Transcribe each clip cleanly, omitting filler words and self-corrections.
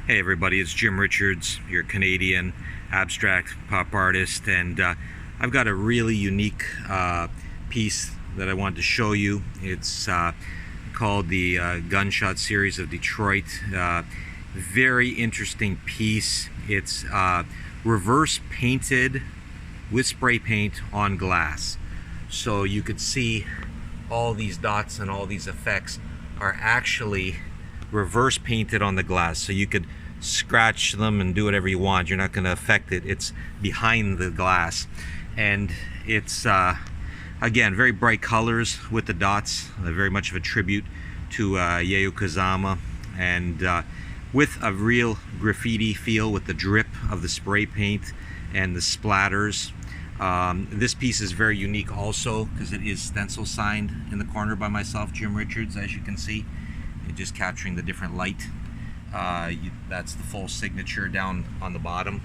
Hey everybody, it's Jim Richards, your Canadian abstract pop artist, and I've got a really unique piece that I wanted to show you. It's called the Gunshot series of Detroit. Very interesting piece. It's reverse painted with spray paint on glass. So you could see all these dots and all these effects are actually reverse painted on the glass, so you could scratch them and do whatever you want. You're not going to affect it. It's behind the glass, and it's again very bright colors with the dots, very much of a tribute to Yayoi Kusama, and with a real graffiti feel with the drip of the spray paint and the splatters. This piece is very unique also because it is stencil signed in the corner by myself, Jim Richards, as you can see. Just capturing the different light. That's the full signature down on the bottom.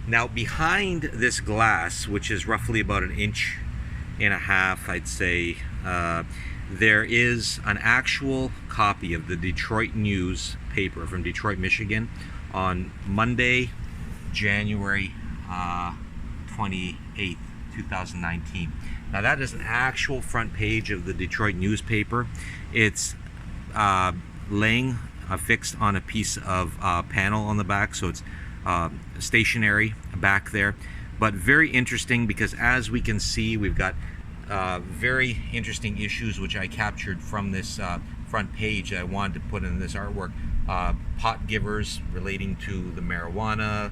Now behind this glass, which is roughly about 1.5 inches, I'd say, there is an actual copy of the Detroit News paper from Detroit, Michigan on Monday, January 28th, 2019. Now that is an actual front page of the Detroit newspaper. It's laying affixed on a piece of panel on the back, so it's stationary back there, but very interesting because as we can see, we've got very interesting issues which I captured from this front page I wanted to put in this artwork. Pot givers relating to the marijuana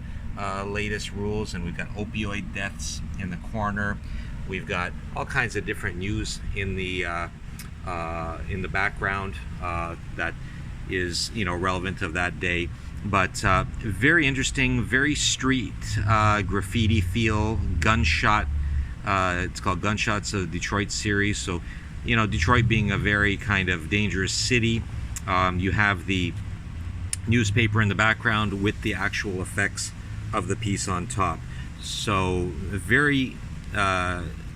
latest rules, and we've got opioid deaths in the corner. We've got all kinds of different news in the background that is, relevant of that day. But very interesting, very street graffiti feel. Gunshot, it's called Gunshots of Detroit series. So, Detroit being a very kind of dangerous city, you have the newspaper in the background with the actual effects of the piece on top. So very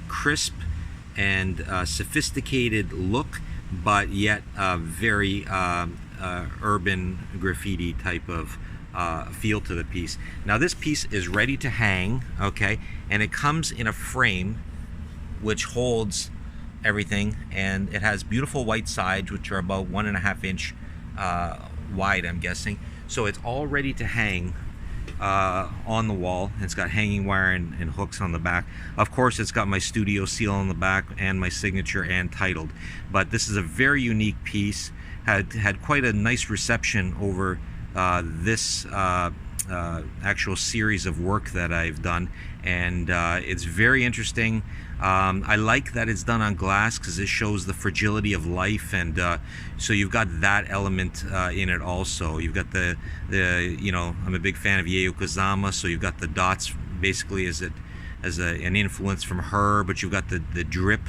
crisp and sophisticated look, but yet very urban graffiti type of feel to the piece. Now this piece is ready to hang, okay, and it comes in a frame which holds everything, and it has beautiful white sides which are about 1.5 inch wide, I'm guessing. So it's all ready to hang on the wall. It's got hanging wire and hooks on the back. Of course, it's got my studio seal on the back and my signature and titled. But this is a very unique piece. Had quite a nice reception over this actual series of work that I've done, and it's very interesting. I like that it's done on glass because it shows the fragility of life, and so you've got that element in it also. You've got the I'm a big fan of Yayoi Kusama, so you've got the dots basically as an influence from her, but you've got the drip,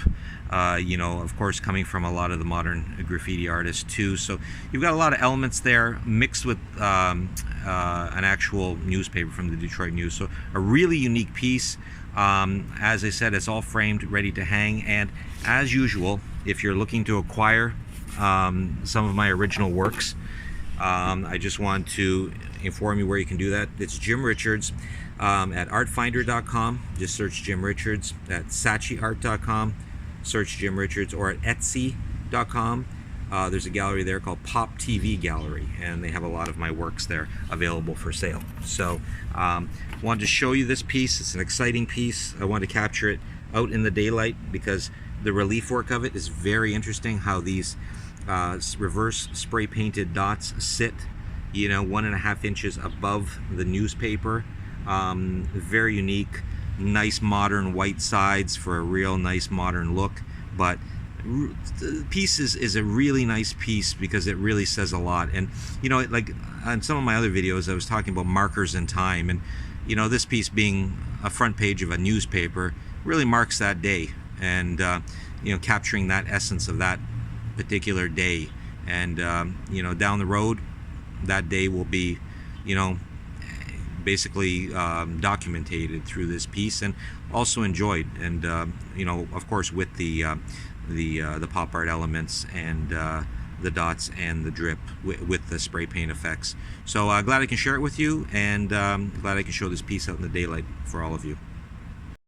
of course, coming from a lot of the modern graffiti artists too. So you've got a lot of elements there mixed with an actual newspaper from the Detroit News. So a really unique piece. As I said, it's all framed, ready to hang, and as usual, if you're looking to acquire some of my original works, I just want to inform you where you can do that. It's Jim Richards at artfinder.com. Just search Jim Richards. At sachiart.com, search Jim Richards, or at etsy.com. There's a gallery there called Pop TV Gallery, and they have a lot of my works there available for sale. So wanted to show you this piece. It's an exciting piece. I wanted to capture it out in the daylight because the relief work of it is very interesting. How these reverse spray painted dots sit 1.5 inches above the newspaper. Very unique, nice modern white sides for a real nice modern look. But the piece is a really nice piece because it really says a lot. And like on some of my other videos I was talking about markers in time, and this piece being a front page of a newspaper really marks that day, and capturing that essence of that particular day. And down the road, that day will be basically documented through this piece, and also enjoyed, and of course with the pop art elements and the dots and the drip with the spray paint effects. So glad I can share it with you, and glad I can show this piece out in the daylight for all of you.